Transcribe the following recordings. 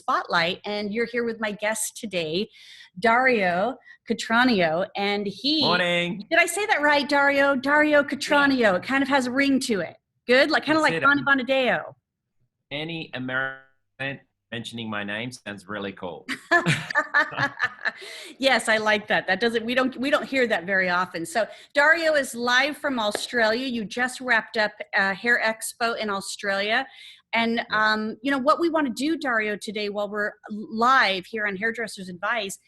Spotlight, and you're here with my guest today, Dario Cotroneo, and Morning. did I say that right, Dario? Dario Yeah, Cotroneo. It kind of has a ring to it. Good, like kind of that's like it. Bonadeo. Any American mentioning my name sounds really cool. Yes, I like that. That doesn't we don't hear that very often. So Dario is live from Australia. You just wrapped up a Hair Expo in Australia. And Yeah. what we want to do, Dario, today while we're live here on Hairdressers Advice,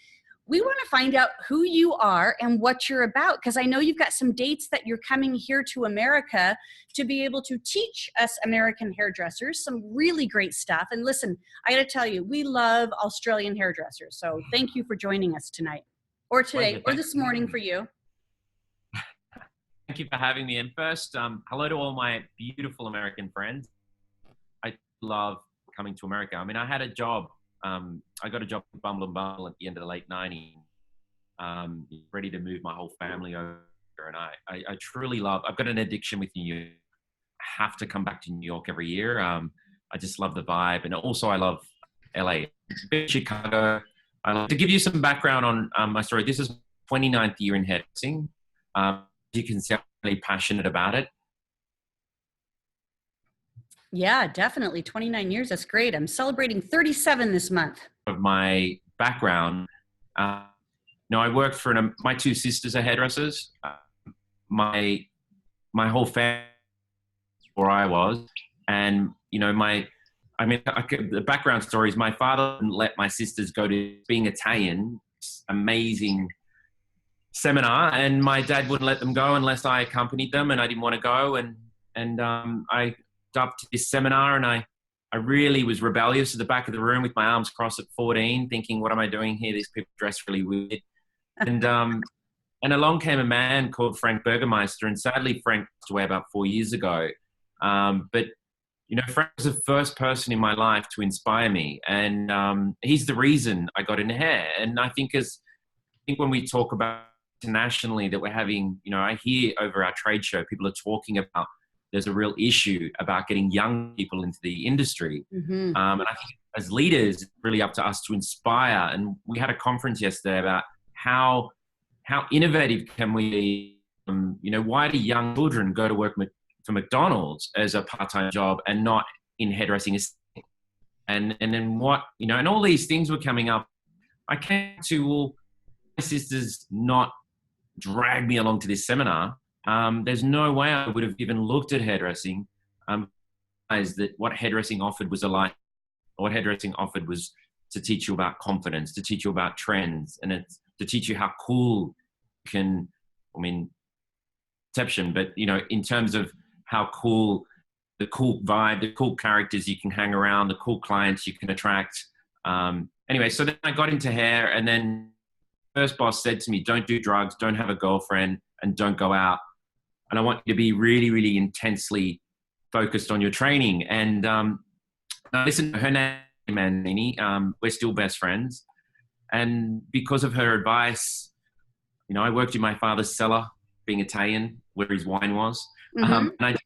we want to find out who you are and what you're about, because I know you've got some dates that you're coming here to America to be able to teach us American hairdressers some really great stuff. And listen, I got to tell you, we love Australian hairdressers. So thank you for joining us tonight, or today, Pleasure. or Thank this you. morning for you. Thank you for having me. And first, hello to all my beautiful American friends. I love coming to America. I mean, I had a job. I got a job with Bumble and Bumble at the end of the late 90s, ready to move my whole family over. And I truly love, I've got an addiction with New York. I have to come back to New York every year. I just love the vibe. And also I love LA, Chicago. To give you some background on my story, this is 29th year in hairdressing. You can see I'm really passionate about it. Yeah, definitely. 29 years. That's great. I'm celebrating 37 this month. Of my background, I worked for my two sisters are hairdressers. My whole family, where I was, and the background story is my father didn't let my sisters go to being Italian, amazing seminar, and my dad wouldn't let them go unless I accompanied them, and I didn't want to go, and I up to this seminar, and I really was rebellious at the back of the room with my arms crossed at 14, thinking, what am I doing here? These people dress really weird. And along came a man called Frank Burgermeister, and sadly Frank passed away about 4 years ago. But Frank was the first person in my life to inspire me, and he's the reason I got into hair. And I think when we talk about internationally that we're having, I hear over our trade show, people are talking about there's a real issue about getting young people into the industry. Mm-hmm. And I think as leaders, it's really up to us to inspire. And we had a conference yesterday about how innovative can we be? Why do young children go to work for McDonald's as a part-time job and not in hairdressing? And then what, and all these things were coming up. I came to, well, my sisters not drag me along to this seminar. There's no way I would have even looked at hairdressing. Is that what hairdressing offered was what hairdressing offered was to teach you about confidence, to teach you about trends, and it's to teach you how cool perception, but in terms of how cool, the cool vibe, the cool characters you can hang around, the cool clients you can attract. Anyway, so then I got into hair, and then first boss said to me, don't do drugs, don't have a girlfriend, and don't go out. And I want you to be really, really intensely focused on your training. And listen, her name is Manini. We're still best friends. And because of her advice, I worked in my father's cellar, being Italian, where his wine was. Mm-hmm. And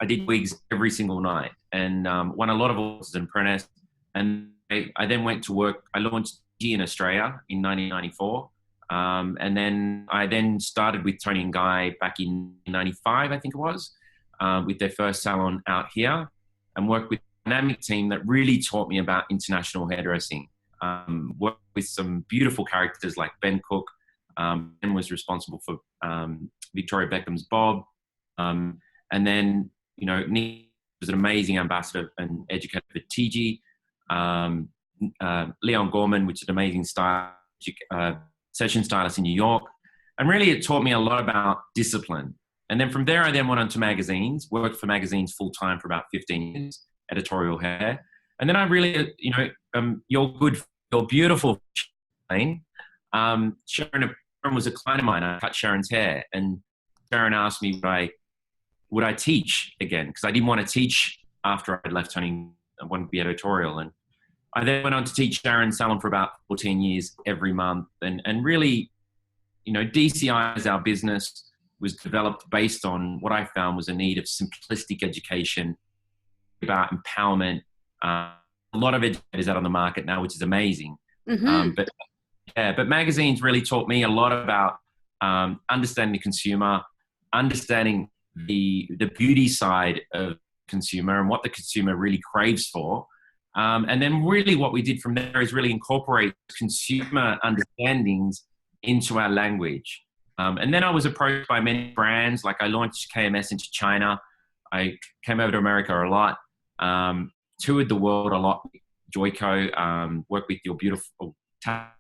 I did wigs every single night, and won a lot of awards and apprentice. And I then went to work. I launched in Australia in 1994. And then I started with Tony and Guy back in 95, I think it was, with their first salon out here, and worked with a dynamic team that really taught me about international hairdressing. Worked with some beautiful characters like Ben Cook, and was responsible for Victoria Beckham's Bob. And then, Nick was an amazing ambassador and educator for TG. Leon Gorman, which is an amazing session stylist in New York. And really it taught me a lot about discipline. And then from there, I then went on to magazines, worked for magazines full time for about 15 years, editorial hair. And then I really, your beautiful Sharon was a client of mine. I cut Sharon's hair, and Sharon asked me would I teach again? Because I didn't want to teach after I'd left Tony. I wanted to be editorial. And I then went on to teach Sharon's salon for about 14 years every month. And really, DCI as our business was developed based on what I found was a need of simplistic education, about empowerment, a lot of educators out on the market now, which is amazing. Mm-hmm. But magazines really taught me a lot about understanding the consumer, understanding the beauty side of consumer and what the consumer really craves for. And then really what we did from there is really incorporate consumer understandings into our language. And then I was approached by many brands, like I launched KMS into China. I came over to America a lot, toured the world a lot, Joyco, worked with your beautiful Tara,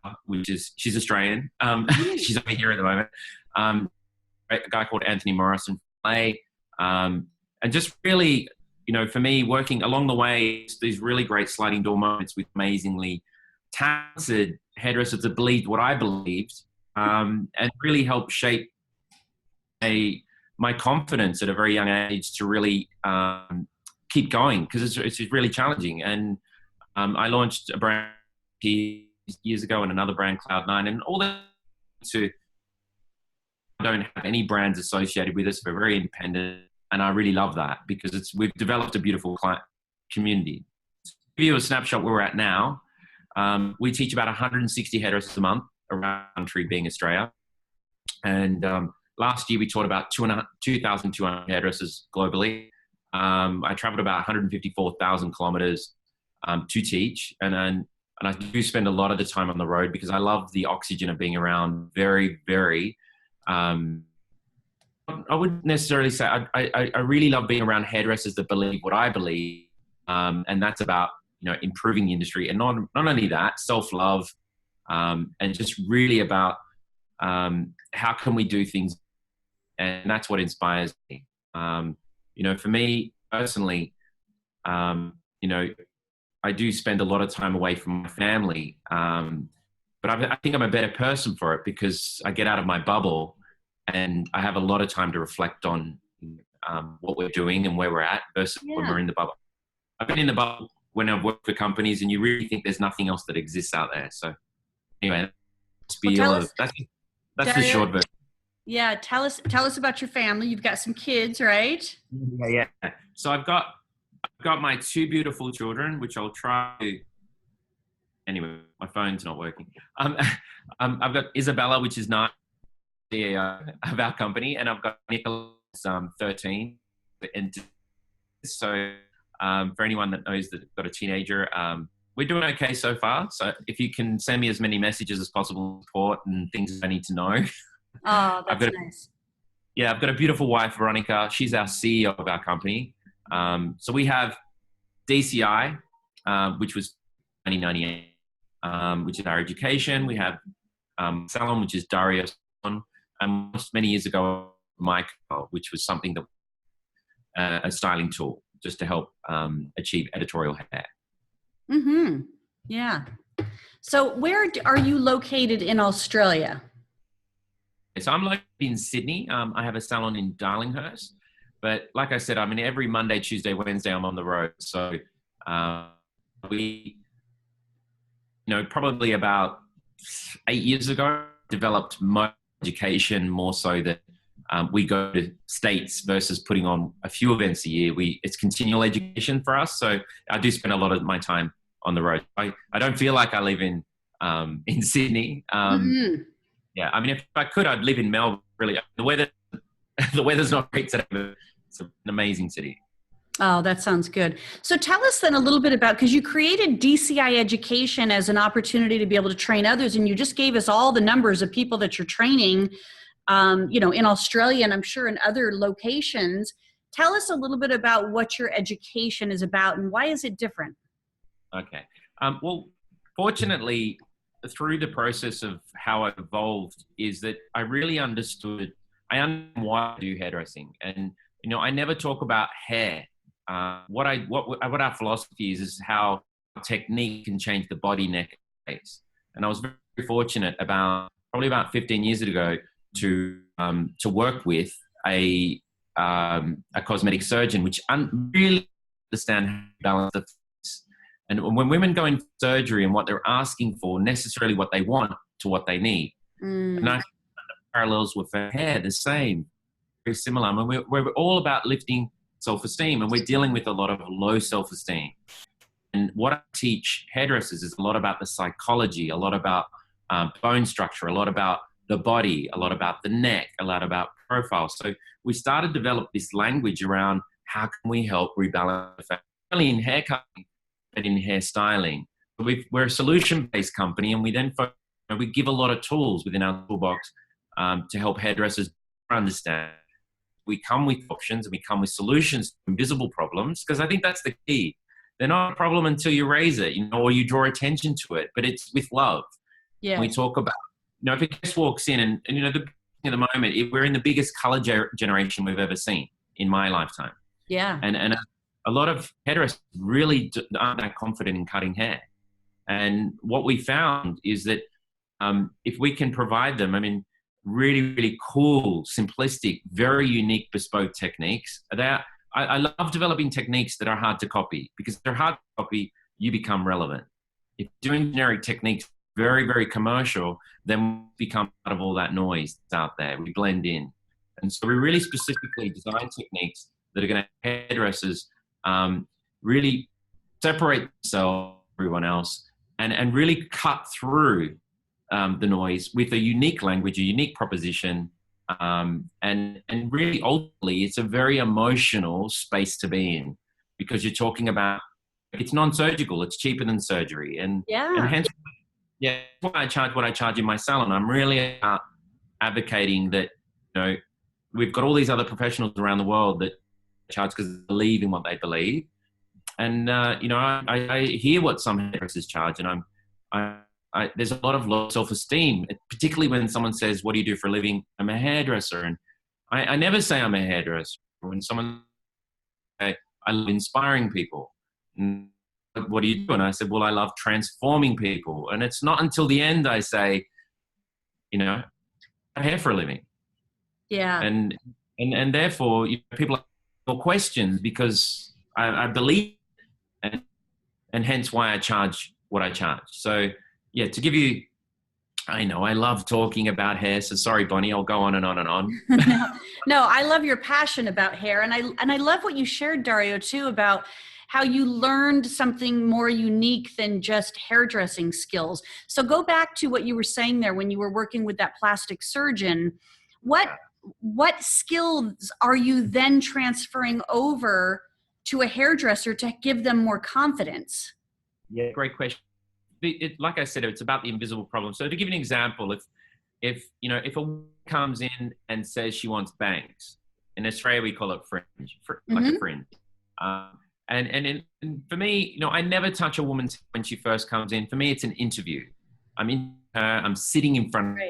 she's Australian. She's over here at the moment. A guy called Anthony Morrison, and just really, for me, working along the way, these really great sliding door moments with amazingly talented hairdressers that believed what I believed, and really helped shape my confidence at a very young age to really keep going, because it's really challenging. And I launched a brand years ago and another brand, Cloud9, and all that. Don't have any brands associated with us. We're very independent, and I really love that because we've developed a beautiful client community. To give you a snapshot where we're at now, we teach about 160 hairdressers a month around the country, being Australia. And last year we taught about 2,200 hairdressers globally. I traveled about 154,000 kilometers to teach, and I do spend a lot of the time on the road because I love the oxygen of being around very, very. I wouldn't necessarily say I really love being around hairdressers that believe what I believe, and that's about improving the industry, and not only that, self-love, and just really about how can we do things, and that's what inspires me. For me personally, I do spend a lot of time away from my family, but I think I'm a better person for it because I get out of my bubble and I have a lot of time to reflect on what we're doing and where we're at versus when we're in the bubble. I've been in the bubble when I've worked for companies, and you really think there's nothing else that exists out there. So anyway, that's the short version. Yeah, tell us about your family. You've got some kids, right? Yeah. So I've got my two beautiful children, which I'll try to. Anyway, my phone's not working. I've got Isabella, which is 9, CEO of our company, and I've got Nicholas, 13. And so, for anyone that knows that got a teenager, we're doing okay so far. So if you can send me as many messages as possible, support and things I need to know. Oh, that's nice. Yeah, I've got a beautiful wife, Veronica. She's our CEO of our company. So we have DCI, which was 1998, which is our education. We have Salon, which is Dario, and many years ago, Michael, which was something that a styling tool just to help achieve editorial hair. Mm-hmm. Yeah. So where are you located in Australia? So I'm located in Sydney. I have a salon in Darlinghurst. But like I said, every Monday, Tuesday, Wednesday, I'm on the road. So we, probably about 8 years ago, developed my education more so that we go to States versus putting on a few events a year. It's continual education for us. So I do spend a lot of my time on the road. I don't feel like I live in Sydney. Mm-hmm. Yeah, if I could, I'd live in Melbourne. Really, the weather's not great today, but it's an amazing city. Oh, that sounds good. So tell us then a little bit about, because you created DCI Education as an opportunity to be able to train others, and you just gave us all the numbers of people that you're training, in Australia and I'm sure in other locations. Tell us a little bit about what your education is about and why is it different? Okay. Well, fortunately, through the process of how I evolved is that I really understood why I do hairdressing. And, I never talk about hair. What our philosophy is how technique can change the body, neck, and face. And I was very fortunate probably about 15 years ago to work with a cosmetic surgeon, which really understand how to balance the face. And when women go into surgery and what they're asking for, necessarily what they want to what they need. And I think the parallels with her hair, the same, very similar. We're all about lifting self-esteem, and we're dealing with a lot of low self-esteem. And what I teach hairdressers is a lot about the psychology, a lot about bone structure, a lot about the body, a lot about the neck, a lot about profile. So we started to develop this language around how can we help rebalance the fat, not only in hair cutting, but in hairstyling. We're a solution-based company, and we then we give a lot of tools within our toolbox to help hairdressers understand. We come with options and we come with solutions to invisible problems, because I think that's the key. They're not a problem until you raise it, or you draw attention to it, but it's with love. Yeah. We talk about, if a guest walks in and at the moment, we're in the biggest color generation we've ever seen in my lifetime. Yeah. And a lot of hairdressers really aren't that confident in cutting hair. And what we found is that if we can provide them, really, really cool, simplistic, very unique, bespoke techniques. I love developing techniques that are hard to copy, because if they're hard to copy, you become relevant. If doing generic techniques, very, very commercial, then we become part of all that noise that's out there. We blend in. And so we really specifically design techniques that are going to help hairdressers really separate themselves from everyone else and really cut through the noise with a unique language, a unique proposition. And really, ultimately, it's a very emotional space to be in, because you're talking about, it's non-surgical, it's cheaper than surgery. And hence, that's why I charge what I charge in my salon. I'm really advocating that, we've got all these other professionals around the world that charge because they believe in what they believe. And, I hear what some hairdressers charge, and there's a lot of low self-esteem, particularly when someone says, what do you do for a living? I'm a hairdresser. And I never say I'm a hairdresser. When someone says, I love inspiring people. And what do you do? And I said, well, I love transforming people. And it's not until the end I say, I hair for a living. Yeah. And therefore, people have questions, because I believe, and hence why I charge what I charge. So, yeah, to give you, I know I love talking about hair, so sorry, Bonnie, I'll go on and on and on. No, I love your passion about hair. And I love what you shared, Dario, too, about how you learned something more unique than just hairdressing skills. So go back to what you were saying there when you were working with that plastic surgeon. What skills are you then transferring over to a hairdresser to give them more confidence? Yeah, great question. Like I said, it's about the invisible problem. So to give you an example, if a woman comes in and says she wants bangs, in Australia we call it fringe, like a fringe. And for me, I never touch a woman when she first comes in. For me, it's an interview. I'm in her. I'm sitting in front of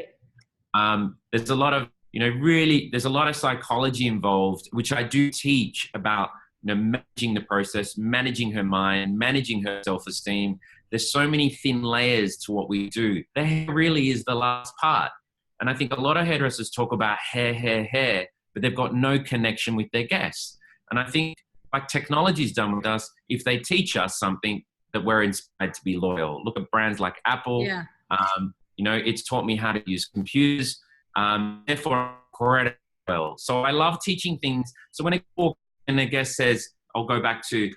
her. There's a lot of there's a lot of psychology involved, which I do teach about. Managing the process, managing her mind, managing her self-esteem. There's so many thin layers to what we do. The hair really is the last part. And I think a lot of hairdressers talk about hair, but they've got no connection with their guests. And I think, like technology's done with us, if they teach us something, that we're inspired to be loyal. Look at brands like Apple. Yeah. It's taught me how to use computers. Therefore, well. So I love teaching things. So when a guest says, I'll go back to,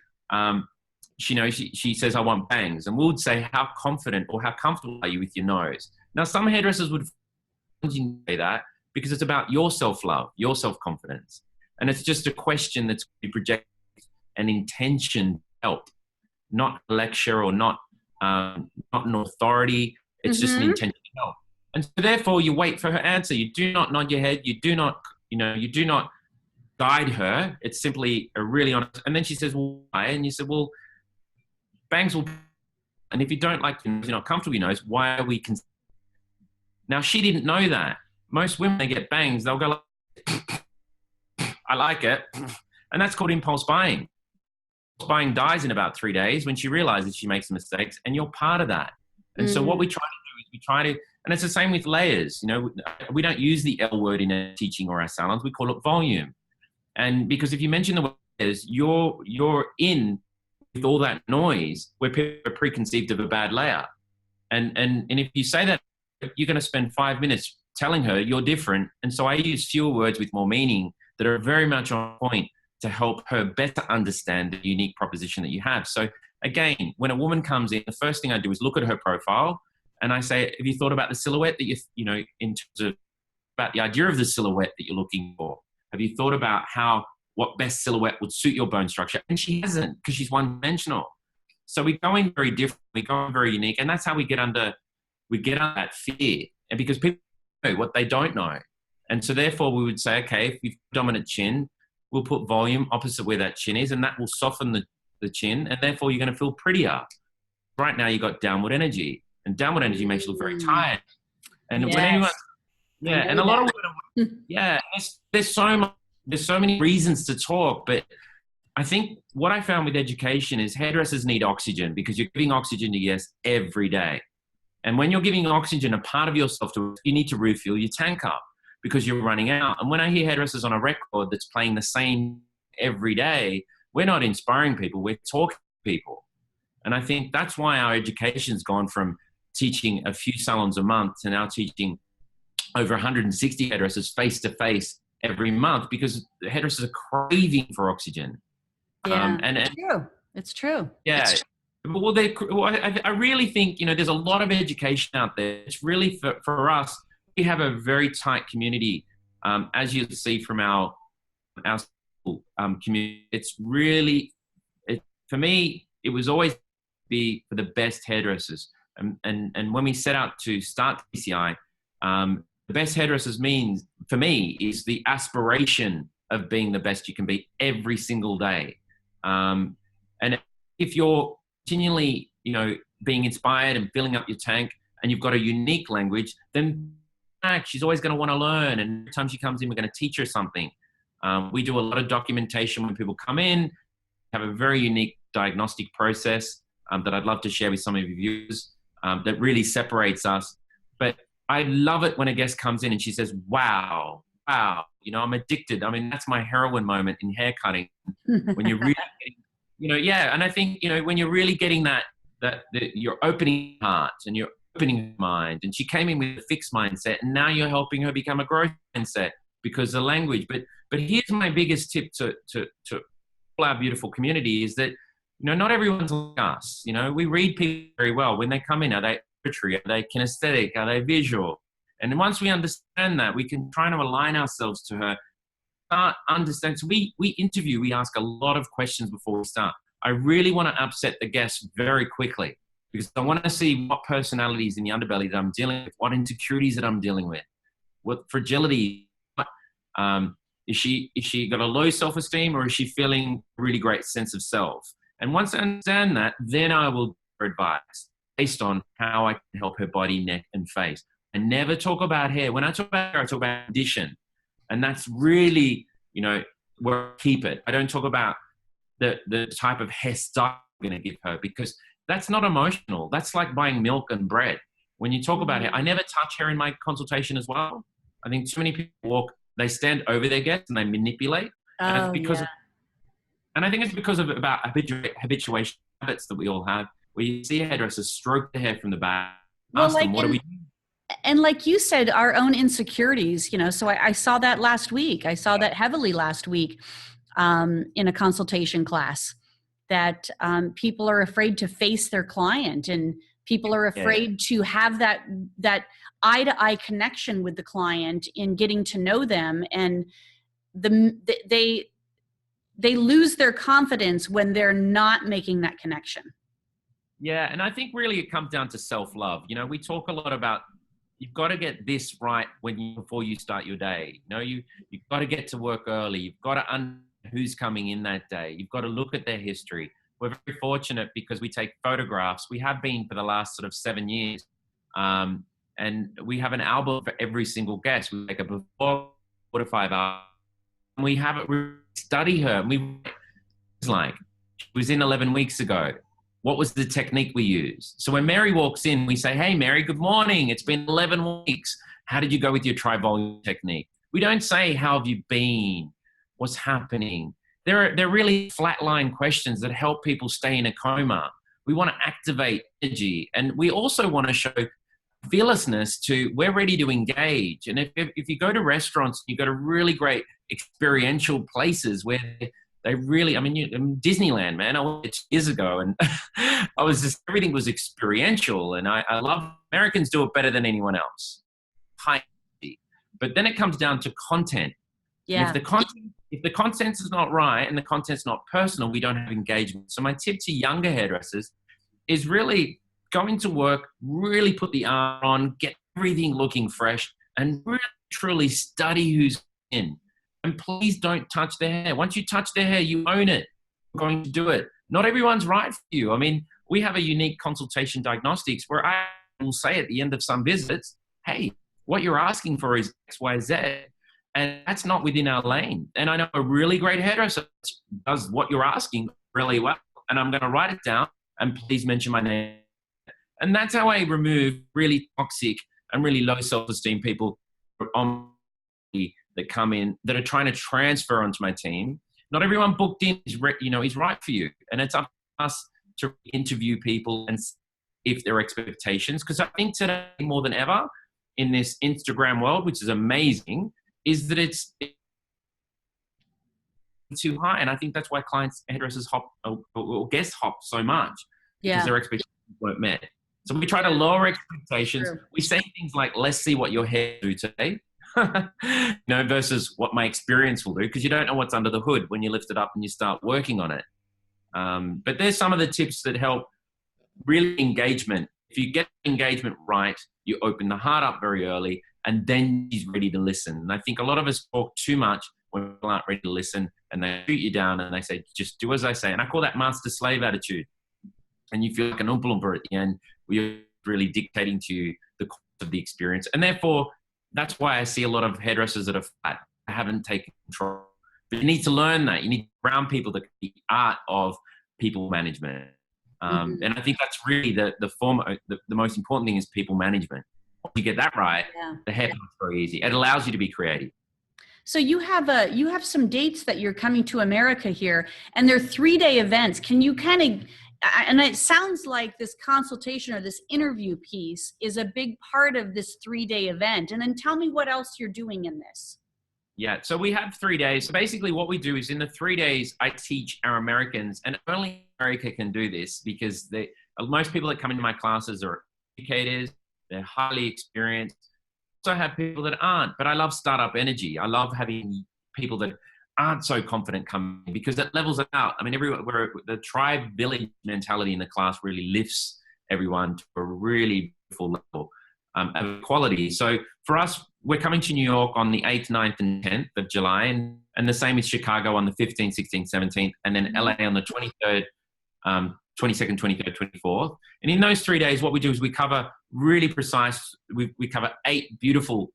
she says, I want bangs. And we would say, how confident or how comfortable are you with your nose? Now, some hairdressers would say that because it's about your self-love, your self-confidence. And it's just a question that's projected an intention to help, not a lecture or not an authority. It's just an intention to help. And so therefore you wait for her answer. You do not nod your head. You do not guide her. It's simply a really honest. And then she says, well, why? And you said, well, bangs will. And if you don't like, you're not comfortable, why are we? Now she didn't know that. Most women, they get bangs, they'll go like, I like it. And that's called impulse buying. Buying dies in about 3 days when she realizes she makes mistakes, and you're part of that. And so what we try to do is and it's the same with layers. We don't use the L word in our teaching or our salons. We call it volume. And because if you mention the layers, you're in with all that noise where people are preconceived of a bad layer. And if you say that, you're going to spend 5 minutes telling her you're different. And so I use fewer words with more meaning that are very much on point to help her better understand the unique proposition that you have. So again, when a woman comes in, the first thing I do is look at her profile and I say, have you thought about the silhouette that in terms of about the idea of the silhouette that you're looking for? Have you thought about what best silhouette would suit your bone structure? And she hasn't, because she's one-dimensional. So we go in very different, we go in very unique, and that's how we get under that fear. And because people know what they don't know. And so therefore we would say, okay, if you've dominant chin, we'll put volume opposite where that chin is, and that will soften the chin, and therefore you're going to feel prettier. Right now you've got downward energy, and downward energy makes you look very tired. And yes. when anyone, and a lot of women, there's so many reasons to talk, but I think what I found with education is hairdressers need oxygen, because you're giving oxygen to your guests every day. And when you're giving oxygen, a part of yourself, you need to refuel your tank up because you're running out. And when I hear hairdressers on a record that's playing the same every day, we're not inspiring people, we're talking to people. And I think that's why our education's gone from teaching a few salons a month to now teaching over 160 hairdressers face-to-face every month, because the hairdressers are craving for oxygen. Yeah, it's true. It's true. Yeah. Well, I really think, there's a lot of education out there. It's really for us, we have a very tight community. As you see from our community, it's really, for me, it was always be for the best hairdressers. And when we set out to start PCI, the best hairdressers means, for me, is the aspiration of being the best you can be every single day. And if you're continually, being inspired and filling up your tank, and you've got a unique language, then she's always going to want to learn. And every time she comes in, we're going to teach her something. We do a lot of documentation when people come in, have a very unique diagnostic process that I'd love to share with some of your viewers that really separates us. But I love it when a guest comes in and she says, wow, I'm addicted. I mean, that's my heroin moment in hair cutting. When you're really getting, and I think, when you're really getting that you're opening heart and you're opening her mind, and she came in with a fixed mindset, and now you're helping her become a growth mindset because of language. But here's my biggest tip to all our beautiful community is that, not everyone's like us. We read people very well. When they come in, are they auditory? Are they kinesthetic? Are they visual? And once we understand that, we can try to align ourselves to her. Understand. So we interview, we ask a lot of questions before we start. I really want to upset the guests very quickly, because I want to see what personalities in the underbelly that I'm dealing with, what insecurities that I'm dealing with, what fragility. Is she got a low self-esteem, or is she feeling a really great sense of self? And once I understand that, then I will advise based on how I can help her body, neck, and face. I never talk about hair. When I talk about hair, I talk about condition. And that's really, where I keep it. I don't talk about the type of hairstyle I'm going to give her, because that's not emotional. That's like buying milk and bread. When you talk about hair, I never touch hair in my consultation as well. I think too many people they stand over their guests and they manipulate. And it's because and I think it's because of about habituation habits that we all have, where you see hairdressers stroke the hair from the back, ask them, what do we do? And like you said, our own insecurities, so I saw that last week. I saw that heavily last week in a consultation class, that people are afraid to face their client, and people are afraid to have that eye-to-eye connection with the client in getting to know them. And they lose their confidence when they're not making that connection. Yeah, and I think really it comes down to self-love. We talk a lot about you've got to get this right before you start your day. You've got to get to work early. You've got to understand who's coming in that day. You've got to look at their history. We're very fortunate because we take photographs. We have been for the last sort of 7 years. And we have an album for every single guest. We take a before 4 to 5 hours. And we have it, we study her. It's like, she was in 11 weeks ago. What was the technique we used? So when Mary walks in, we say, hey, Mary, good morning. It's been 11 weeks. How did you go with your tri-volume technique? We don't say, how have you been? What's happening? They're really flatline questions that help people stay in a coma. We want to activate energy. And we also want to show fearlessness to, we're ready to engage. And if you go to restaurants, you go to really great experiential places where They really, I mean, Disneyland, man, I went 2 years ago, and everything was experiential, and I love, Americans do it better than anyone else. High. But then it comes down to content. And Yeah. if the content is not right and the content's not personal, we don't have engagement. So my tip to younger hairdressers is really going to work, really put the art on, get everything looking fresh, and really truly study who's in. And please don't touch their hair. Once you touch their hair, you own it. You're going to do it. Not everyone's right for you. I mean, we have a unique consultation diagnostics where I will say at the end of some visits, hey, what you're asking for is X, Y, Z. And that's not within our lane. And I know a really great hairdresser does what you're asking really well. And I'm going to write it down, and please mention my name. And that's how I remove really toxic and really low self-esteem people on that come in that are trying to transfer onto my team. Not everyone booked in is right for you. And it's up to us to interview people and see if their expectations, because I think today more than ever in this Instagram world, which is amazing, is that it's too high. And I think that's why clients, hairdressers hop or guest hop so much, because their expectations weren't met. So we try to lower expectations. True. We say things like, let's see what your hair do today, versus what my experience will do, because you don't know what's under the hood when you lift it up and you start working on it. But there's some of the tips that help really engagement. If you get engagement right, you open the heart up very early, and then he's ready to listen. And I think a lot of us talk too much when people aren't ready to listen, and they shoot you down and they say, just do as I say. And I call that master-slave attitude. And you feel like an Oompa Loompa at the end, where you're really dictating to you the course of the experience. And therefore, that's why I see a lot of hairdressers that are fat, haven't taken control. But you need to learn that. You need to ground people that the art of people management. And I think that's really the most important thing is people management. Once you get that right, the hair part's very easy. It allows you to be creative. So you have some dates that you're coming to America here, and they're 3-day events. Can you kind of, and it sounds like this consultation or this interview piece is a big part of this 3-day event. And then tell me what else you're doing in this. Yeah, so we have 3 days. So basically what we do is in the 3 days, I teach our Americans, and only America can do this because most people that come into my classes are educators, they're highly experienced. I also have people that aren't, but I love startup energy. I love having people that aren't so confident coming because it levels it out. I mean, the tribe village mentality in the class really lifts everyone to a really beautiful level of equality. So for us, we're coming to New York on the 8th, 9th, and 10th of July, and the same with Chicago on the 15th, 16th, 17th, and then LA on the 23rd, 22nd, 23rd, 24th. And in those 3 days, what we do is we cover really precise, we cover 8 beautiful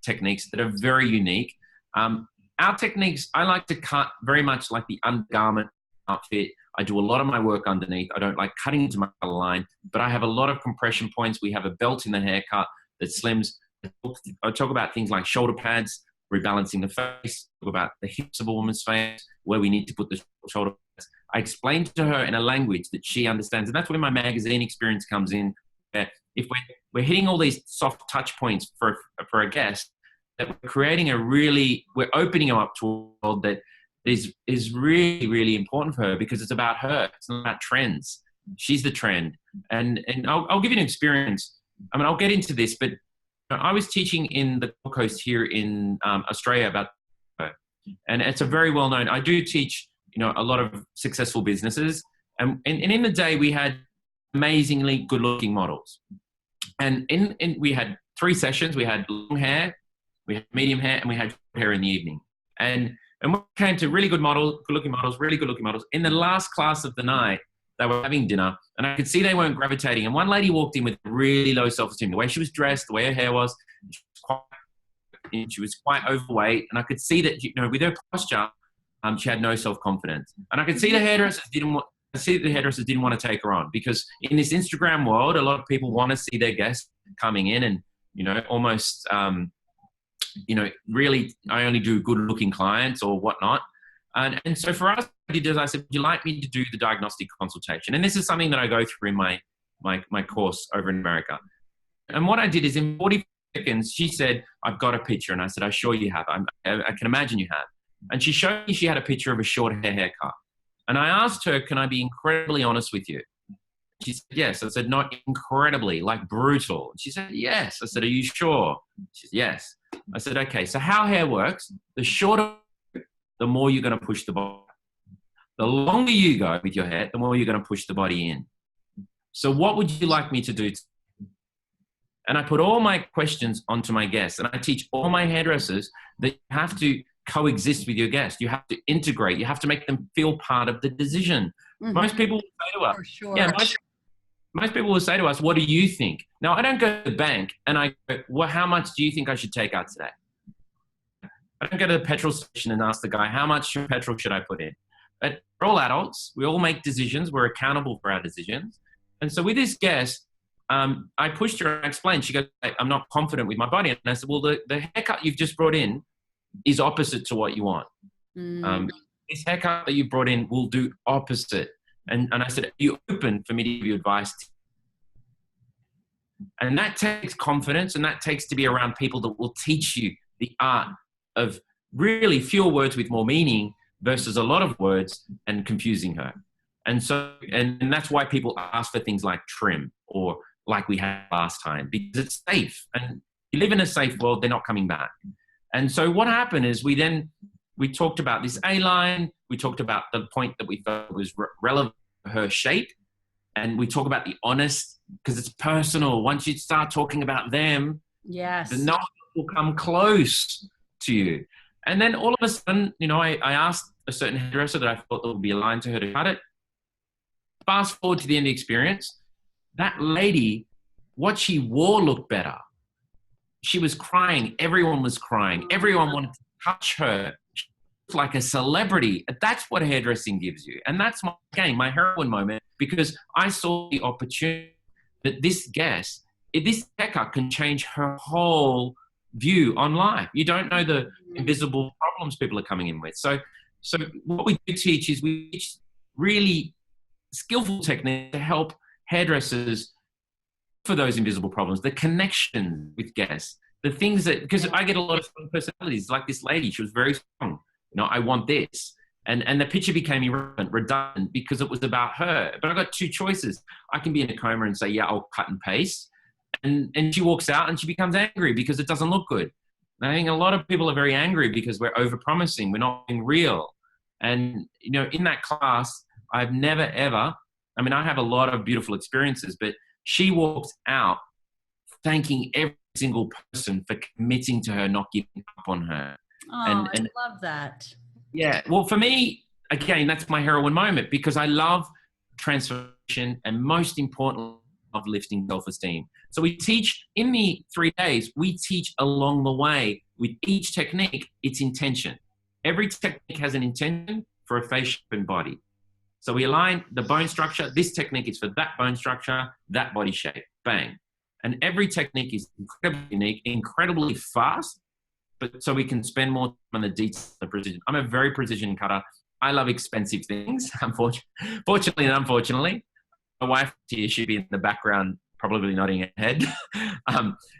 techniques that are very unique. Our techniques, I like to cut very much like the undergarment outfit. I do a lot of my work underneath. I don't like cutting into my color line, but I have a lot of compression points. We have a belt in the haircut that slims. I talk about things like shoulder pads, rebalancing the face, talk about the hips of a woman's face, where we need to put the shoulder pads. I explain to her in a language that she understands. And that's where my magazine experience comes in. If we're hitting all these soft touch points for a guest, that we're creating we're opening them up to a world that is really, really important for her because it's about her. It's not about trends. She's the trend. And I'll give you an experience. I mean, I'll get into this, but I was teaching in the Gold Coast here in Australia about, and it's a very well-known, I do teach, a lot of successful businesses. And in the day we had amazingly good-looking models. And we had 3 sessions. We had long hair, we had medium hair, and we had short hair in the evening. And we came to really good models, good-looking models, really good-looking models. In the last class of the night, they were having dinner, and I could see they weren't gravitating. And one lady walked in with really low self-esteem. The way she was dressed, the way her hair was, she was quite overweight. And I could see that, with her posture, she had no self-confidence. And I could see the hairdressers didn't want to take her on because in this Instagram world, a lot of people want to see their guests coming in and, almost, really, I only do good-looking clients or whatnot. And so for us, what I did is I said, would you like me to do the diagnostic consultation? And this is something that I go through in my course over in America. And what I did is in 40 seconds, she said, I've got a picture. And I said, I'm sure you have. I can imagine you have. And she showed me she had a picture of a short haircut. And I asked her, can I be incredibly honest with you? She said, yes. I said, not incredibly, like brutal. She said, yes. I said, are you sure? She said, yes. I said, okay, so how hair works, the shorter, the more you're going to push the body. The longer you go with your hair, the more you're going to push the body in. So what would you like me to do? And I put all my questions onto my guests. And I teach all my hairdressers that you have to coexist with your guest. You have to integrate. You have to make them feel part of the decision. Mm-hmm. Most people will say to us, for sure. Yeah, most people will say to us, what do you think? Now, I don't go to the bank and I go, well, how much do you think I should take out today? I don't go to the petrol station and ask the guy, how much petrol should I put in? But we're all adults. We all make decisions. We're accountable for our decisions. And so with this guest, I pushed her and explained. She goes, I'm not confident with my body. And I said, well, the haircut you've just brought in is opposite to what you want. This haircut that you brought in will do opposite. And I said, are you open for me to give you advice? And that takes confidence, and that takes to be around people that will teach you the art of really fewer words with more meaning versus a lot of words and confusing her. And so, and that's why people ask for things like trim or like we had last time, because it's safe. And you live in a safe world, they're not coming back. And so what happened is we talked about this A-line. We talked about the point that we felt was relevant to her shape. And we talk about the honest, because it's personal. Once you start talking about them, yes, then no one will come close to you. And then all of a sudden, I asked a certain hairdresser that I thought that would be aligned to her to cut it. Fast forward to the end of the experience, that lady, what she wore looked better. She was crying. Everyone was crying. Everyone wanted to touch her. She looked like a celebrity. That's what hairdressing gives you. And that's my heroine moment, because I saw the opportunity that this haircut can change her whole view on life. You don't know the invisible problems people are coming in with. So what we do teach is we teach really skillful technique to help hairdressers for those invisible problems, the connection with guests, the things that, because I get a lot of strong personalities, like this lady, she was very strong. I want this. And the picture became irrelevant, redundant, because it was about her. But I got two choices. I can be in a coma and say, yeah, I'll cut and paste. And she walks out and she becomes angry because it doesn't look good. And I think a lot of people are very angry because we're overpromising. We're not being real. And, in that class, I've never, ever, I have a lot of beautiful experiences, but she walked out thanking every single person for committing to her, not giving up on her. Oh, I love that. Yeah. Well, for me, again, that's my heroine moment, because I love transformation and, most importantly, of lifting self-esteem. So we teach in the 3 days, we teach along the way with each technique, its intention. Every technique has an intention for a face shape and body. So we align the bone structure. This technique is for that bone structure, that body shape, bang. And every technique is incredibly unique, incredibly fast, but so we can spend more time on the details, the precision. I'm a very precision cutter. I love expensive things, fortunately and unfortunately. My wife here, she'd be in the background, probably nodding her head.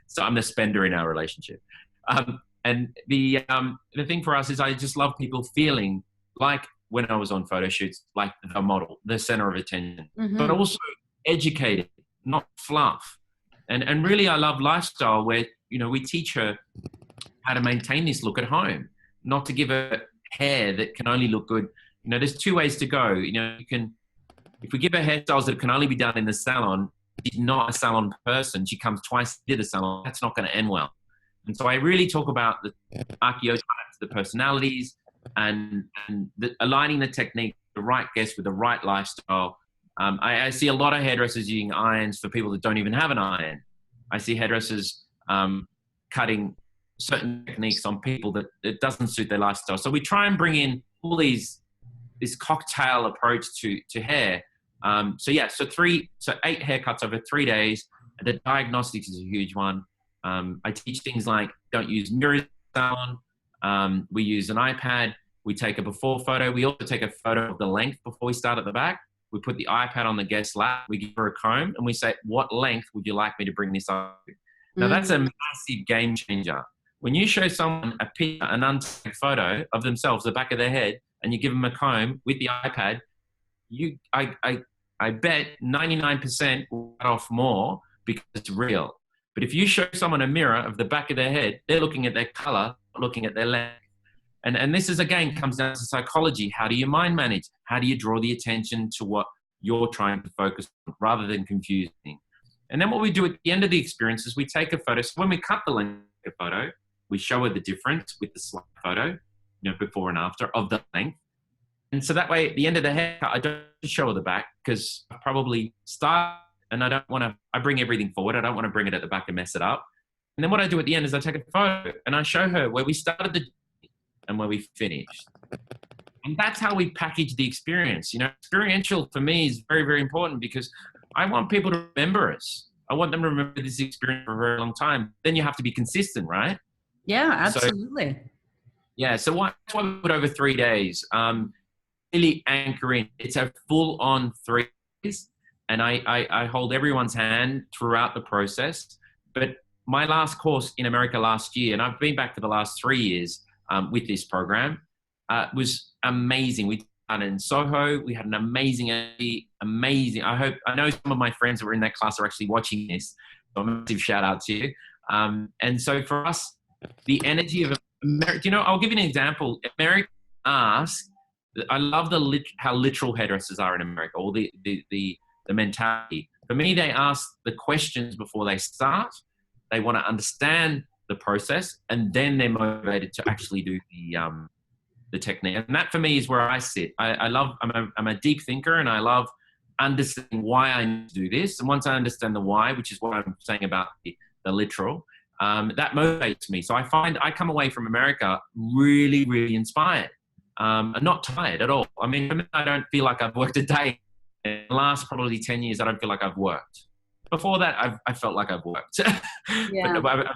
So I'm the spender in our relationship. And the thing for us is I just love people feeling like, when I was on photo shoots, like the model, the center of attention, but also educated, not fluff. And really, I love lifestyle where, we teach her how to maintain this look at home, not to give her hair that can only look good. There's two ways to go. If we give her hairstyles that can only be done in the salon, she's not a salon person. She comes twice to the salon. That's not going to end well. And so I really talk about the archetypes, the personalities, and aligning the technique, the right guest with the right lifestyle. I see a lot of hairdressers using irons for people that don't even have an iron. I see hairdressers cutting certain techniques on people that it doesn't suit their lifestyle. So we try and bring in all this cocktail approach to hair. So 8 haircuts over 3 days. The diagnostics is a huge one. I teach things like don't use mirrors in the salon. We use an iPad. We take a before photo. We also take a photo of the length before we start at the back. We put the iPad on the guest's lap. We give her a comb and we say, what length would you like me to bring this up to? Now that's a massive game changer. When you show someone a picture, an untagged photo of themselves, the back of their head, and you give them a comb with the iPad, I bet 99% will cut off more because it's real. But if you show someone a mirror of the back of their head, they're looking at their color, looking at their length. And this is, again, comes down to psychology. How do you mind manage? How do you draw the attention to what you're trying to focus on rather than confusing? And then what we do at the end of the experience is we take a photo. So when we cut the length of the photo, we show her the difference with the slide photo, before and after of the length. And so that way, at the end of the haircut, I don't show her the back because I probably start and I bring everything forward. I don't want to bring it at the back and mess it up. And then what I do at the end is I take a photo and I show her where we started the and where we finished. And that's how we package the experience. Experiential for me is very, very important because I want people to remember us. I want them to remember this experience for a very long time. Then you have to be consistent, right? Yeah, absolutely. So that's why we put over 3 days. Really anchor in. It's a full-on 3 days. And I hold everyone's hand throughout the process. But my last course in America last year, and I've been back for the last 3 years with this program, was amazing. We done it in Soho. We had an amazing. I know some of my friends that were in that class are actually watching this. So a massive shout out to you. And so for us, the energy of America, I'll give you an example. America asks, I love how literal hairdressers are in America, or the mentality. For me, they ask the questions before they start. They want to understand the process, and then they're motivated to actually do the technique. And that for me is where I sit. I'm a deep thinker, and I love understanding why I need to do this. And once I understand the why, which is what I'm saying about the literal, that motivates me. So I find I come away from America really, really inspired. And not tired at all. I mean, I don't feel like I've worked a day. In the last probably 10 years, I don't feel like I've worked. Before that, I felt like I've worked. Yeah. but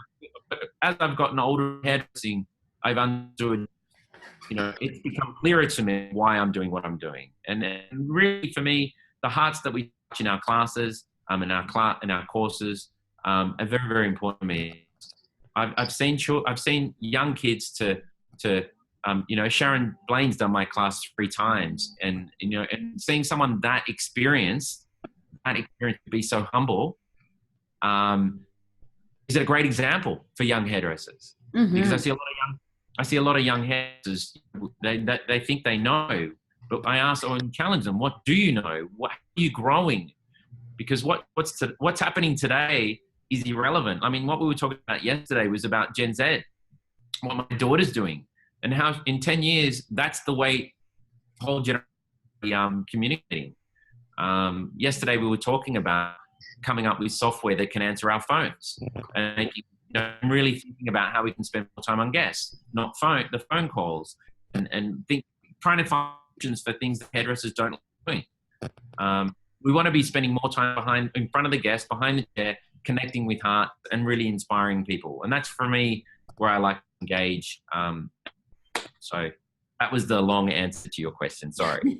as I've gotten older hairdressing, I've understood, it's become clearer to me why I'm doing what I'm doing. And really, for me, the hearts that we touch in our classes, in our courses, are very, very important to me. I've seen young kids to Sharon Blaine's done my class 3 times, and seeing someone that experience to be so humble, is a great example for young hairdressers. Mm-hmm. Because I see a lot of young hairdressers. They think they know, but I ask or challenge them. What do you know? How are you growing? Because what's happening today is irrelevant. I mean, what we were talking about yesterday was about Gen Z, what my daughter's doing. And how in 10 years, that's the way the whole generation communicating. Yesterday, we were talking about coming up with software that can answer our phones. And I'm really thinking about how we can spend more time on guests, not the phone calls, and trying to find options for things that hairdressers don't like doing. We want to be spending more time in front of the guest, behind the chair, connecting with heart and really inspiring people. And that's, for me, where I like to engage. So that was the long answer to your question. Sorry.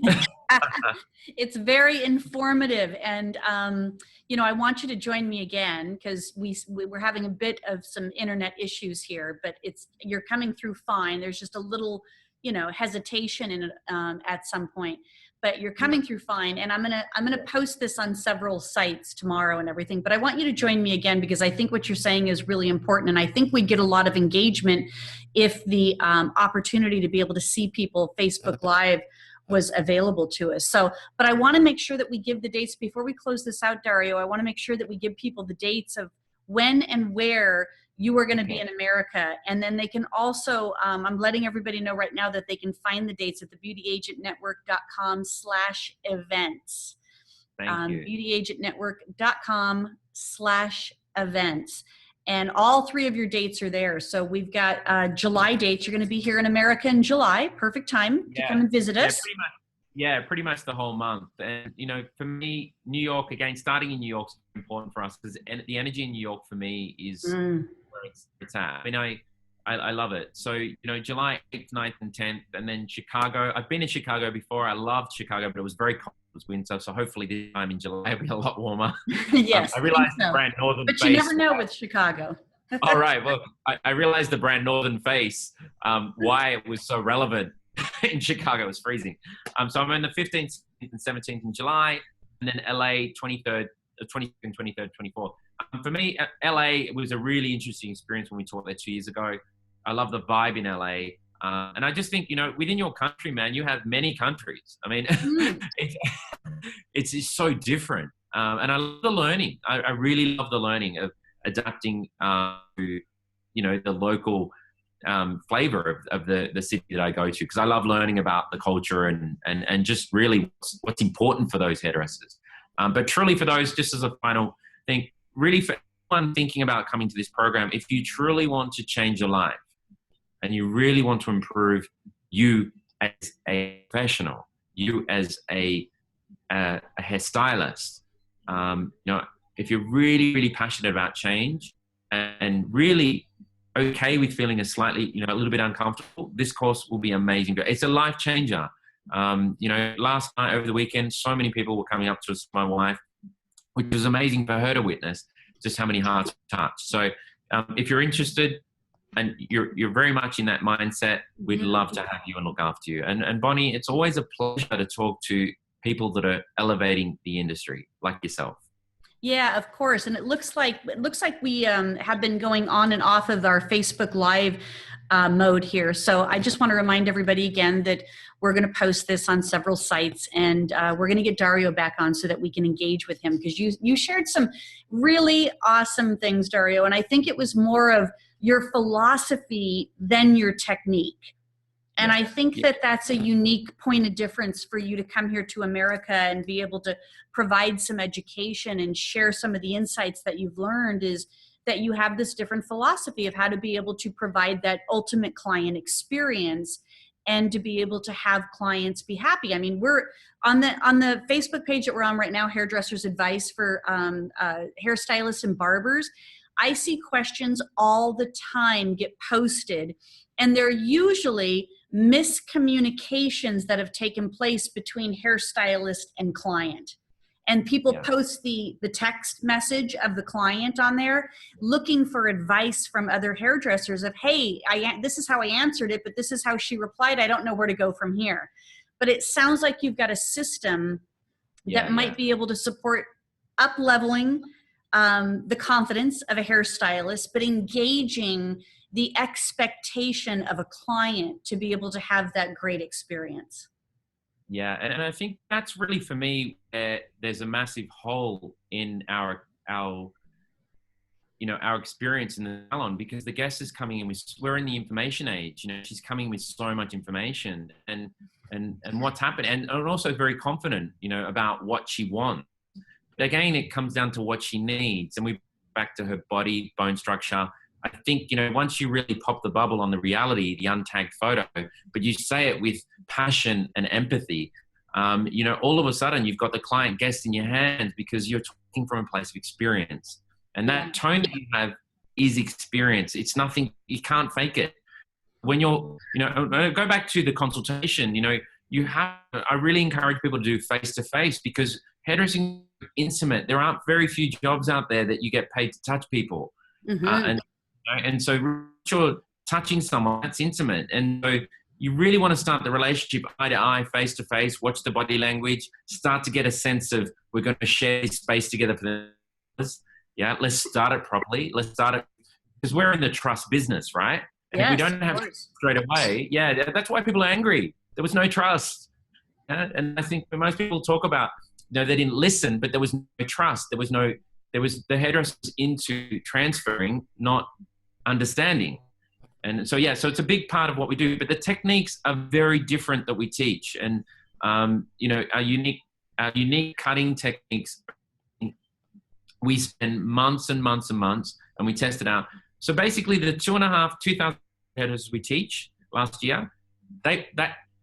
It's very informative. And, I want you to join me again because we're having a bit of some internet issues here, but you're coming through fine. There's just a little, hesitation in it at some point, but you're coming through fine. And I'm going to post this on several sites tomorrow and everything, but I want you to join me again because I think what you're saying is really important. And I think we'd get a lot of engagement if the opportunity to be able to see people Facebook Live was available to us. But I want to make sure that we give the dates before we close this out, Dario. I want to make sure that we give people the dates of when and where you are going to be in America. And then they can also, I'm letting everybody know right now that they can find the dates at the beautyagentnetwork.com/events. Thank you. beautyagentnetwork.com/events. And all 3 of your dates are there. So we've got July dates. You're going to be here in America in July. Perfect time to come and visit us. Pretty much the whole month. And, for me, New York, again, starting in New York is important for us because the energy in New York for me is where it's at. I mean, I love it. So, July 8th, 9th, and 10th, and then Chicago. I've been in Chicago before. I loved Chicago, but it was very cold. It was winter, so hopefully this time in July it'll be a lot warmer. Yes, I realize the brand northern, but you never know with Chicago. All right. Well, I realized the brand Northern Face, why it was so relevant in Chicago. It was freezing. So I'm in the 15th and 17th in July, and then LA 23rd, 22nd, 23rd, 24th. For me, LA was a really interesting experience when we taught there 2 years ago. I love the vibe in LA. And I just think, within your country, man, you have many countries. I mean, Mm. it's so different. And I love the learning. I really love the learning of adapting to, the local flavor of the city that I go to, because I love learning about the culture and just really what's important for those hairdressers. But truly for those, just as a final thing, really for anyone thinking about coming to this program, if you truly want to change your life and you really want to improve you as a professional, you as a hairstylist, if you're really, really passionate about change and really okay with feeling a little bit uncomfortable, this course will be amazing. It's a life changer. Last night over the weekend, so many people were coming up to us, my wife, which was amazing for her to witness just how many hearts touched. So if you're interested and you're very much in that mindset, we'd love to have you and look after you. And Bonnie, it's always a pleasure to talk to people that are elevating the industry like yourself. Yeah, of course. And it looks like we have been going on and off of our Facebook Live mode here. So I just want to remind everybody again that we're going to post this on several sites, and we're going to get Dario back on so that we can engage with him, because you shared some really awesome things, Dario. And I think it was more of your philosophy than your technique. And I think that that's a unique point of difference for you to come here to America and be able to provide some education and share some of the insights that you've learned, is that you have this different philosophy of how to be able to provide that ultimate client experience and to be able to have clients be happy. I mean, we're on the Facebook page that we're on right now, Hairdressers Advice for hairstylists and barbers. I see questions all the time get posted, and they're usually miscommunications that have taken place between hairstylist and client. And people post the text message of the client on there looking for advice from other hairdressers of, hey, this is how I answered it, but this is how she replied. I don't know where to go from here. But it sounds like you've got a system that might be able to support up-leveling the confidence of a hairstylist, but engaging the expectation of a client to be able to have that great experience. Yeah, and I think that's really, for me, there's a massive hole in our experience in the salon, because the guest is coming in with, we're in the information age, she's coming with so much information and what's happened, and also very confident, about what she wants. But again, it comes down to what she needs, and we back to her body, bone structure. I think, once you really pop the bubble on the reality, the untagged photo, but you say it with passion and empathy, all of a sudden you've got the client guest in your hands, because you're talking from a place of experience. And that tone that you have is experience. It's nothing, you can't fake it. When you're, go back to the consultation, I really encourage people to do face-to-face, because hairdressing is intimate. There aren't very few jobs out there that you get paid to touch people. And so you're touching someone, that's intimate. And so you really want to start the relationship eye to eye, face to face, watch the body language, start to get a sense of, we're going to share this space together for this. Yeah, let's start it properly. Let's start it, because we're in the trust business, right? And if we don't have it straight away, that's why people are angry. There was no trust. And I think most people talk about, they didn't listen, but there was no trust. There was the hairdressers into transferring, not understanding. And so, so it's a big part of what we do, but the techniques are very different that we teach. And, our unique cutting techniques, we spend months and months and months, and we test it out. So basically the 2,000 hairdressers we teach last year,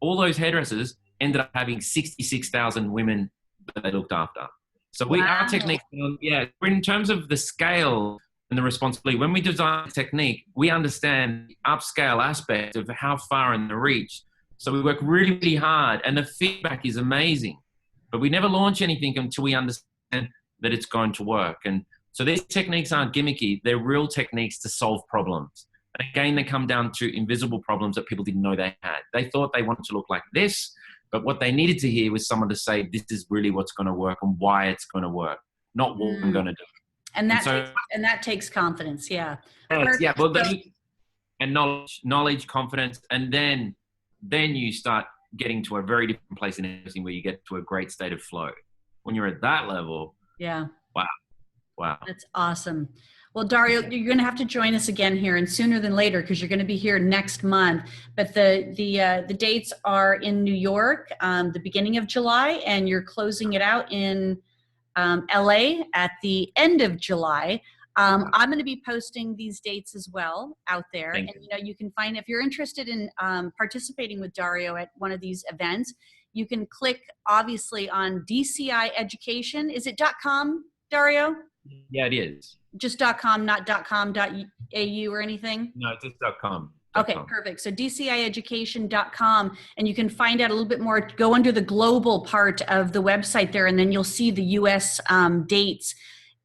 all those hairdressers ended up having 66,000 women that they looked after. So our technique, in terms of the scale and the responsibility, when we design a technique, we understand the upscale aspect of how far and the reach. So we work really, really hard, and the feedback is amazing. But we never launch anything until we understand that it's going to work. And So these techniques aren't gimmicky. They're real techniques to solve problems. And again, they come down to invisible problems that people didn't know they had. They thought they wanted to look like this, but what they needed to hear was someone to say, this is really what's going to work and why it's going to work, not what I'm going to do. And that, so, that takes confidence. Yeah. Yeah. Well, and knowledge, confidence. And then you start getting to a very different place in everything where you get to a great state of flow. When you're at that level. Yeah. Wow. That's awesome. Well, Dario, you're going to have to join us again here, and sooner than later, because you're going to be here next month. But the dates are in New York, the beginning of July, and you're closing it out in LA at the end of July. I'm going to be posting these dates as well out there. And you can find, if you're interested in participating with Dario at one of these events, you can click obviously on DCI Education. Is it .com, Dario? Yeah, it is. Just .com, not .com.au or anything? No, it's just .com. Okay, perfect. So DCIeducation.com, and you can find out a little bit more. Go under the global part of the website there, and then you'll see the US dates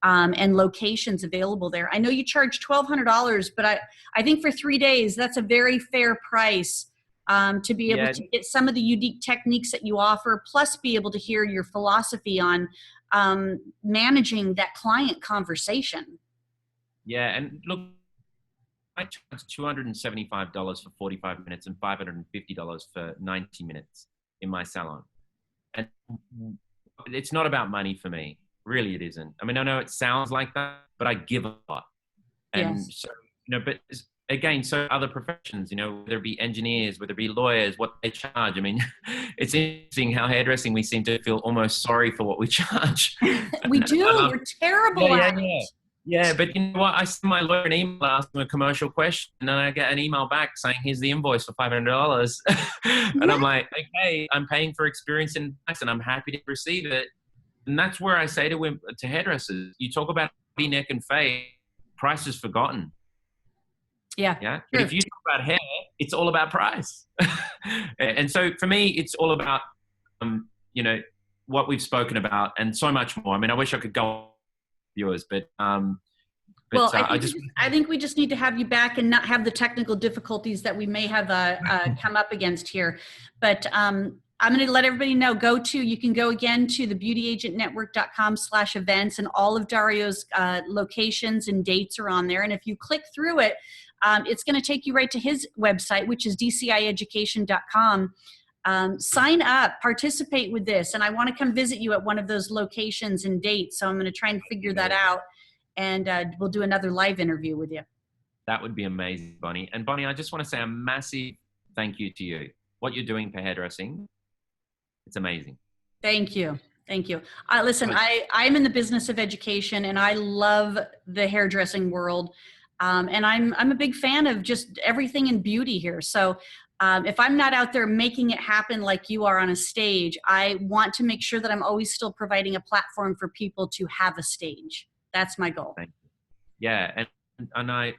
and locations available there. I know you charge $1,200, but I think for 3 days, that's a very fair price to be able to get some of the unique techniques that you offer, plus be able to hear your philosophy on managing that client conversation. Yeah, and look, I charge $275 for 45 minutes and $550 for 90 minutes in my salon. And it's not about money for me. Really, it isn't. I mean, I know it sounds like that, but I give a lot. And so, but again, so other professions, whether it be engineers, whether it be lawyers, what they charge. I mean, it's interesting how hairdressing, we seem to feel almost sorry for what we charge. We do. We're terrible at it. Yeah, but you know what? I send my lawyer an email asking a commercial question, and then I get an email back saying, here's the invoice for $500. And I'm like, okay, I'm paying for experience in advice, and I'm happy to receive it. And that's where I say to hairdressers, you talk about body, neck, and face, price is forgotten. Yeah. Yeah. But if you talk about hair, it's all about price. And so for me, it's all about, what we've spoken about and so much more. I mean, I wish I could go yours, but well, I think we just need to have you back and not have the technical difficulties that we may have come up against here. But I'm going to let everybody know, you can go again to the beautyagentnetwork.com/events, and all of Dario's locations and dates are on there. And if you click through it, it's going to take you right to his website, which is dcieducation.com. Sign up, participate with this. And I want to come visit you at one of those locations and dates. So I'm going to try and figure that out. And we'll do another live interview with you. That would be amazing, Bonnie. And Bonnie, I just want to say a massive thank you to you. What you're doing for hairdressing, it's amazing. Thank you. Thank you. Listen, I'm in the business of education, and I love the hairdressing world. And I'm a big fan of just everything in beauty here. So if I'm not out there making it happen like you are on a stage, I want to make sure that I'm always still providing a platform for people to have a stage. That's my goal. Thank you. Yeah. And I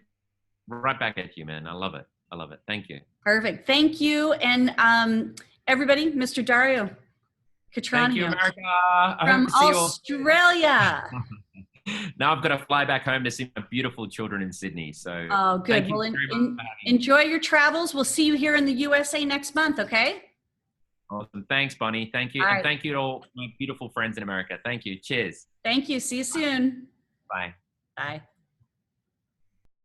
right back at you, man. I love it. I love it. Thank you. Perfect. Thank you. And everybody, Mr. Dario Cotroneo. Thank you, America. From Australia. Now I've got to fly back home to see my beautiful children in Sydney. So good. Well, enjoy your travels. We'll see you here in the USA next month. Okay. Awesome. Thanks, Bonnie. Thank you. And thank you to all my beautiful friends in America. Thank you. Cheers. Thank you. See you soon. Bye. Bye.